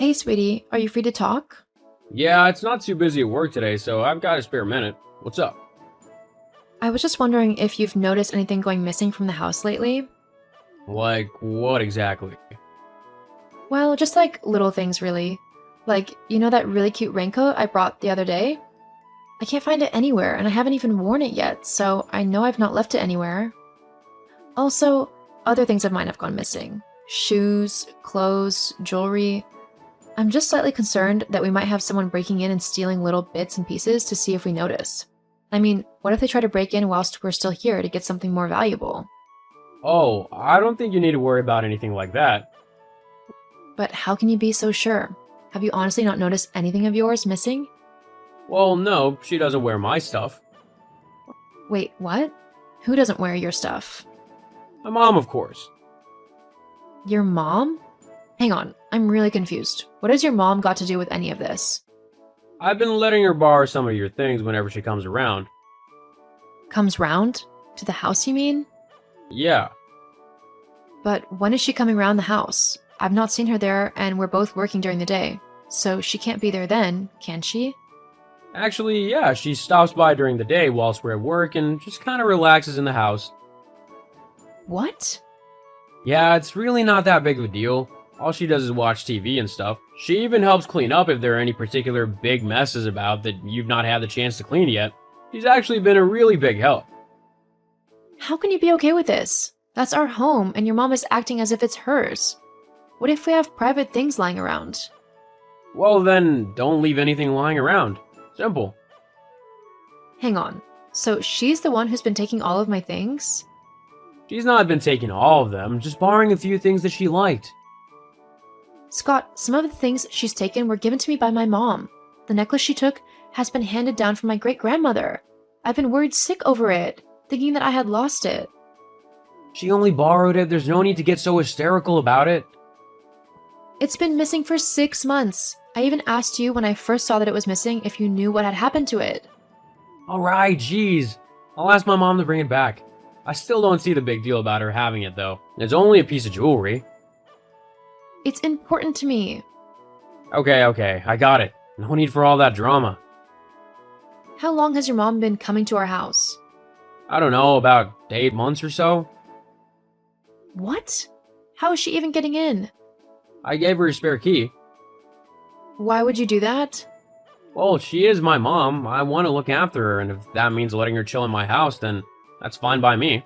Hey, sweetie, are you free to talk? Yeah, it's not too busy at work today, so I've got a spare minute. What's up? I was just wondering if you've noticed anything going missing from the house lately. Like, what exactly? Well, just like little things, really. Like, you know that really cute raincoat I brought the other day? I can't find it anywhere, and I haven't even worn it yet, so I know I've not left it anywhere. Also, other things of mine have gone missing shoes, clothes, jewelry. I'm just slightly concerned that we might have someone breaking in and stealing little bits and pieces to see if we notice. I mean, what if they try to break in whilst we're still here to get something more valuable? Oh, I don't think you need to worry about anything like that. But how can you be so sure? Have you honestly not noticed anything of yours missing? Well, no, she doesn't wear my stuff. Wait, what? Who doesn't wear your stuff? My mom, of course. Your mom? Hang on, I'm really confused. What has your mom got to do with any of this? I've been letting her borrow some of your things whenever she comes around. Comes round? To the house, you mean? Yeah. But when is she coming round the house? I've not seen her there, and we're both working during the day. So she can't be there then, can she? Actually, yeah, she stops by during the day whilst we're at work and just kind of relaxes in the house. What? Yeah, it's really not that big of a deal. All she does is watch TV and stuff. She even helps clean up if there are any particular big messes about that you've not had the chance to clean yet. She's actually been a really big help. How can you be okay with this? That's our home, and your mom is acting as if it's hers. What if we have private things lying around? Well then, don't leave anything lying around. Simple. Hang on. So she's the one who's been taking all of my things? She's not been taking all of them, just borrowing a few things that she liked. Scott, some of the things she's taken were given to me by my mom. The necklace she took has been handed down from my great-grandmother. I've been worried sick over it, thinking that I had lost it. She only borrowed it, there's no need to get so hysterical about it. It's been missing for 6 months. I even asked you when I first saw that it was missing if you knew what had happened to it. Alright, jeez. I'll ask my mom to bring it back. I still don't see the big deal about her having it though. It's only a piece of jewelry. It's important to me. Okay, I got it. No need for all that drama. How long has your mom been coming to our house? I don't know, about 8 months or so? What? How is she even getting in? I gave her a spare key. Why would you do that? Well, she is my mom. I want to look after her, and if that means letting her chill in my house, then that's fine by me.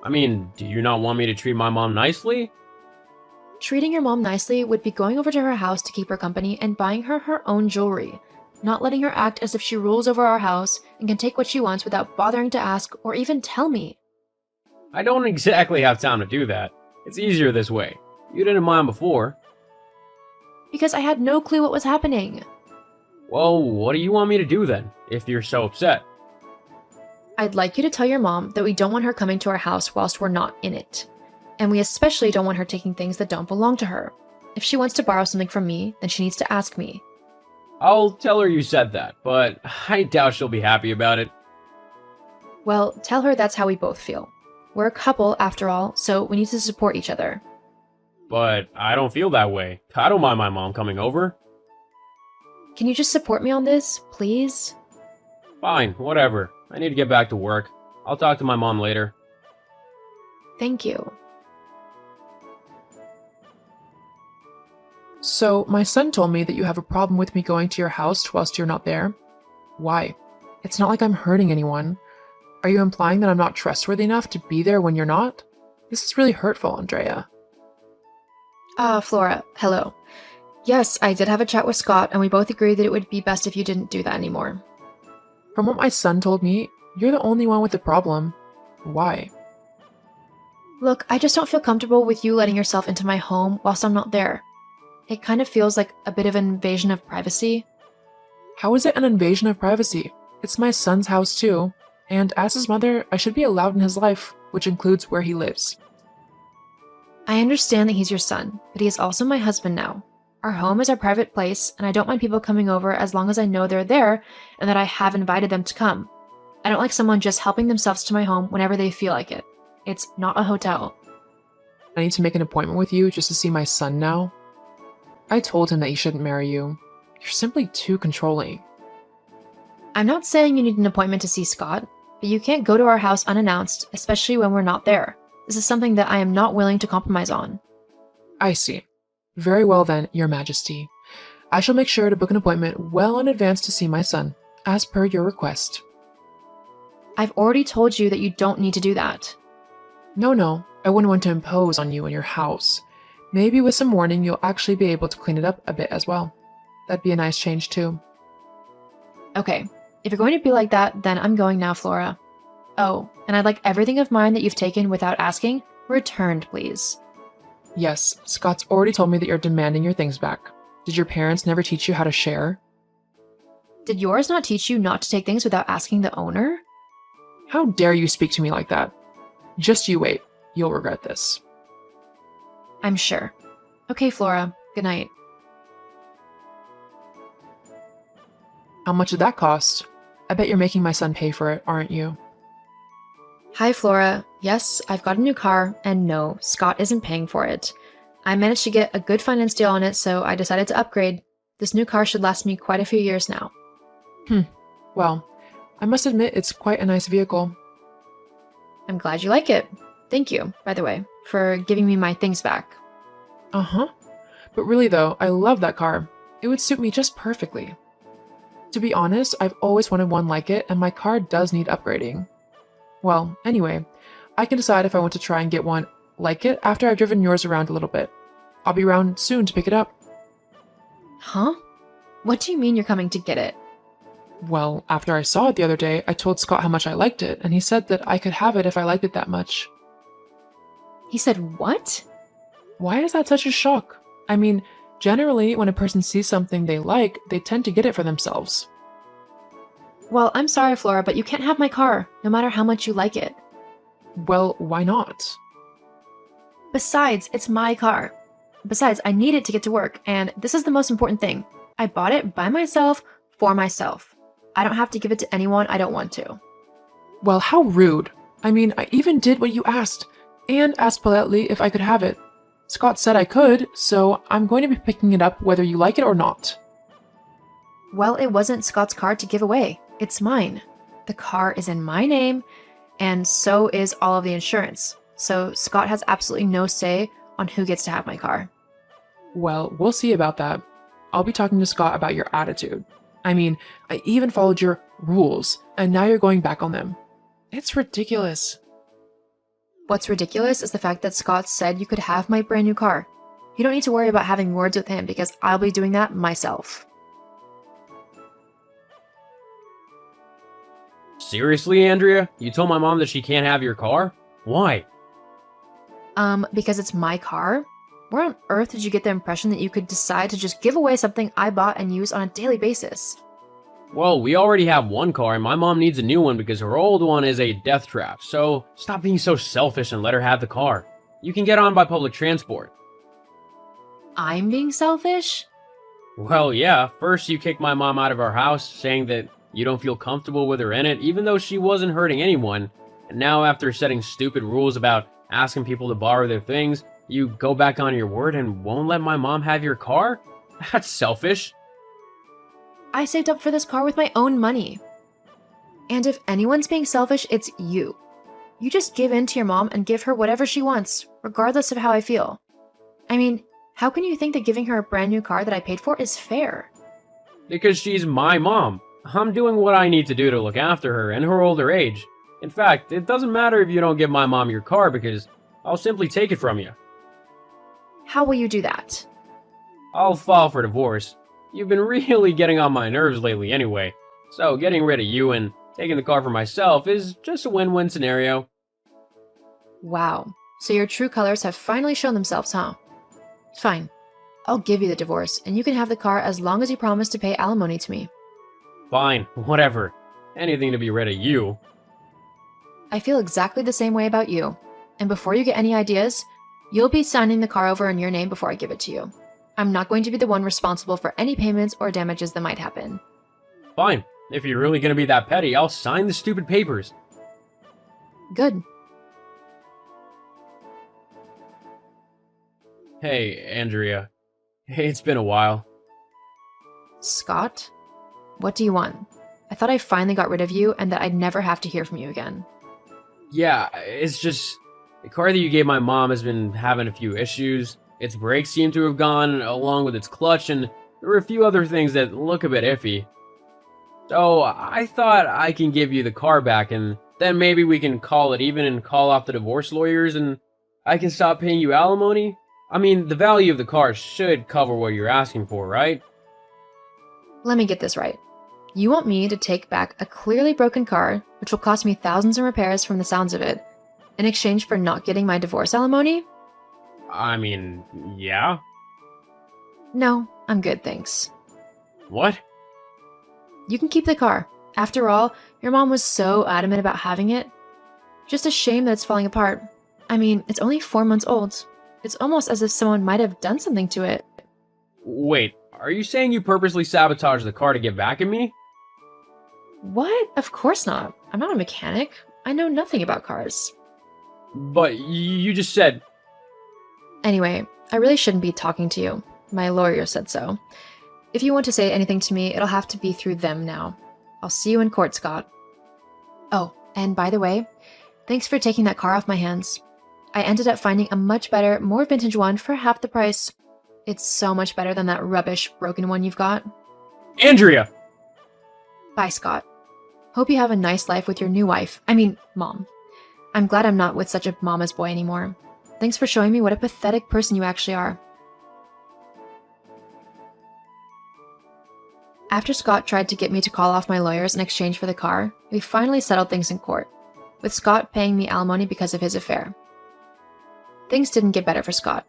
I mean, do you not want me to treat my mom nicely? Treating your mom nicely would be going over to her house to keep her company and buying her her own jewelry, not letting her act as if she rules over our house and can take what she wants without bothering to ask or even tell me. I don't exactly have time to do that. It's easier this way. You didn't mind before. Because I had no clue what was happening. Well, what do you want me to do then, if you're so upset? I'd like you to tell your mom that we don't want her coming to our house whilst we're not in it. And we especially don't want her taking things that don't belong to her. If she wants to borrow something from me, then she needs to ask me. I'll tell her you said that, but I doubt she'll be happy about it. Well, tell her that's how we both feel. We're a couple, after all, so we need to support each other. But I don't feel that way. I don't mind my mom coming over. Can you just support me on this, please? Fine, whatever. I need to get back to work. I'll talk to my mom later. Thank you. So, my son told me that you have a problem with me going to your house whilst you're not there. Why? It's not like I'm hurting anyone. Are you implying that I'm not trustworthy enough to be there when you're not? This is really hurtful, Andrea. Flora, hello. Yes, I did have a chat with Scott, and we both agreed that it would be best if you didn't do that anymore. From what my son told me, you're the only one with a problem. Why? Look, I just don't feel comfortable with you letting yourself into my home whilst I'm not there. It kind of feels like a bit of an invasion of privacy. How is it an invasion of privacy? It's my son's house too, and as his mother, I should be allowed in his life, which includes where he lives. I understand that he's your son, but he is also my husband now. Our home is our private place, and I don't mind people coming over as long as I know they're there and that I have invited them to come. I don't like someone just helping themselves to my home whenever they feel like it. It's not a hotel. I need to make an appointment with you just to see my son now. I told him that he shouldn't marry you. You're simply too controlling. I'm not saying you need an appointment to see Scott, but you can't go to our house unannounced, especially when we're not there. This is something that I am not willing to compromise on. I see. Very well then, Your Majesty. I shall make sure to book an appointment well in advance to see my son, as per your request. I've already told you that you don't need to do that. No, I wouldn't want to impose on you and your house. Maybe with some warning, you'll actually be able to clean it up a bit as well. That'd be a nice change too. Okay, if you're going to be like that, then I'm going now, Flora. Oh, and I'd like everything of mine that you've taken without asking returned, please. Yes, Scott's already told me that you're demanding your things back. Did your parents never teach you how to share? Did yours not teach you not to take things without asking the owner? How dare you speak to me like that? Just you wait. You'll regret this. I'm sure. Okay, Flora. Good night. How much did that cost? I bet you're making my son pay for it, aren't you? Hi, Flora. Yes, I've got a new car, and no, Scott isn't paying for it. I managed to get a good finance deal on it, so I decided to upgrade. This new car should last me quite a few years now. Well, I must admit it's quite a nice vehicle. I'm glad you like it. Thank you, by the way, for giving me my things back. Uh-huh. But really though, I love that car. It would suit me just perfectly. To be honest, I've always wanted one like it, and my car does need upgrading. Well, anyway, I can decide if I want to try and get one like it after I've driven yours around a little bit. I'll be around soon to pick it up. Huh? What do you mean you're coming to get it? Well, after I saw it the other day, I told Scott how much I liked it, and he said that I could have it if I liked it that much. He said what? Why is that such a shock? I mean, generally, when a person sees something they like, they tend to get it for themselves. Well, I'm sorry, Flora, but you can't have my car, no matter how much you like it. Well, why not? Besides, it's my car. Besides, I need it to get to work, and this is the most important thing. I bought it by myself, for myself. I don't have to give it to anyone I don't want to. Well, how rude. I mean, I even did what you asked, and asked politely if I could have it. Scott said I could, so I'm going to be picking it up whether you like it or not. Well, it wasn't Scott's car to give away. It's mine. The car is in my name, and so is all of the insurance. So Scott has absolutely no say on who gets to have my car. Well, we'll see about that. I'll be talking to Scott about your attitude. I mean, I even followed your rules, and now you're going back on them. It's ridiculous. What's ridiculous is the fact that Scott said you could have my brand new car. You don't need to worry about having words with him because I'll be doing that myself. Seriously, Andrea? You told my mom that she can't have your car? Why? Because it's my car? Where on earth did you get the impression that you could decide to just give away something I bought and use on a daily basis? Well, we already have one car, and my mom needs a new one because her old one is a death trap, so stop being so selfish and let her have the car. You can get on by public transport. I'm being selfish? Well, yeah, first you kicked my mom out of our house, saying that you don't feel comfortable with her in it, even though she wasn't hurting anyone, and now after setting stupid rules about asking people to borrow their things, you go back on your word and won't let my mom have your car? That's selfish. I saved up for this car with my own money. And if anyone's being selfish, it's you. You just give in to your mom and give her whatever she wants, regardless of how I feel. I mean, how can you think that giving her a brand new car that I paid for is fair? Because she's my mom. I'm doing what I need to do to look after her in her older age. In fact, it doesn't matter if you don't give my mom your car because I'll simply take it from you. How will you do that? I'll file for divorce. You've been really getting on my nerves lately anyway, so getting rid of you and taking the car for myself is just a win-win scenario. Wow, so your true colors have finally shown themselves, huh? Fine. I'll give you the divorce, and you can have the car as long as you promise to pay alimony to me. Fine, whatever. Anything to be rid of you. I feel exactly the same way about you. And before you get any ideas, you'll be signing the car over in your name before I give it to you. I'm not going to be the one responsible for any payments or damages that might happen. Fine. If you're really gonna be that petty, I'll sign the stupid papers. Good. Hey, Andrea. It's been a while. Scott? What do you want? I thought I finally got rid of you and that I'd never have to hear from you again. Yeah, it's just the car that you gave my mom has been having a few issues. Its brakes seem to have gone, along with its clutch, and there were a few other things that look a bit iffy. So I thought I can give you the car back, and then maybe we can call it even and call off the divorce lawyers, and I can stop paying you alimony? I mean, the value of the car should cover what you're asking for, right? Let me get this right. You want me to take back a clearly broken car, which will cost me thousands in repairs from the sounds of it, in exchange for not getting my divorce alimony? I mean, yeah. No, I'm good, thanks. What? You can keep the car. After all, your mom was so adamant about having it. Just a shame that it's falling apart. I mean, it's only 4 months old. It's almost as if someone might have done something to it. Wait, are you saying you purposely sabotaged the car to get back at me? What? Of course not. I'm not a mechanic. I know nothing about cars. But you just said... Anyway, I really shouldn't be talking to you. My lawyer said so. If you want to say anything to me, it'll have to be through them now. I'll see you in court, Scott. Oh, and by the way, thanks for taking that car off my hands. I ended up finding a much better, more vintage one for half the price. It's so much better than that rubbish, broken one you've got. Andrea! Bye, Scott. Hope you have a nice life with your new wife. I mean, mom. I'm glad I'm not with such a mama's boy anymore. Thanks for showing me what a pathetic person you actually are. After Scott tried to get me to call off my lawyers in exchange for the car, we finally settled things in court, with Scott paying me alimony because of his affair. Things didn't get better for Scott.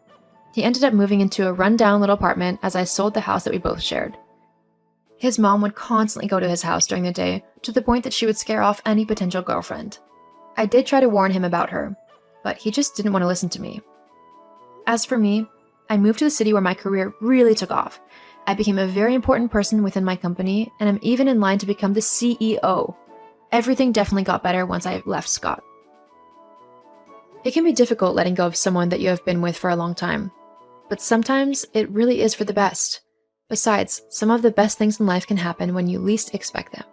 He ended up moving into a run-down little apartment as I sold the house that we both shared. His mom would constantly go to his house during the day, to the point that she would scare off any potential girlfriend. I did try to warn him about her, but he just didn't want to listen to me. As for me, I moved to the city where my career really took off. I became a very important person within my company, and I'm even in line to become the CEO. Everything definitely got better once I left Scott. It can be difficult letting go of someone that you have been with for a long time, but sometimes it really is for the best. Besides, some of the best things in life can happen when you least expect them.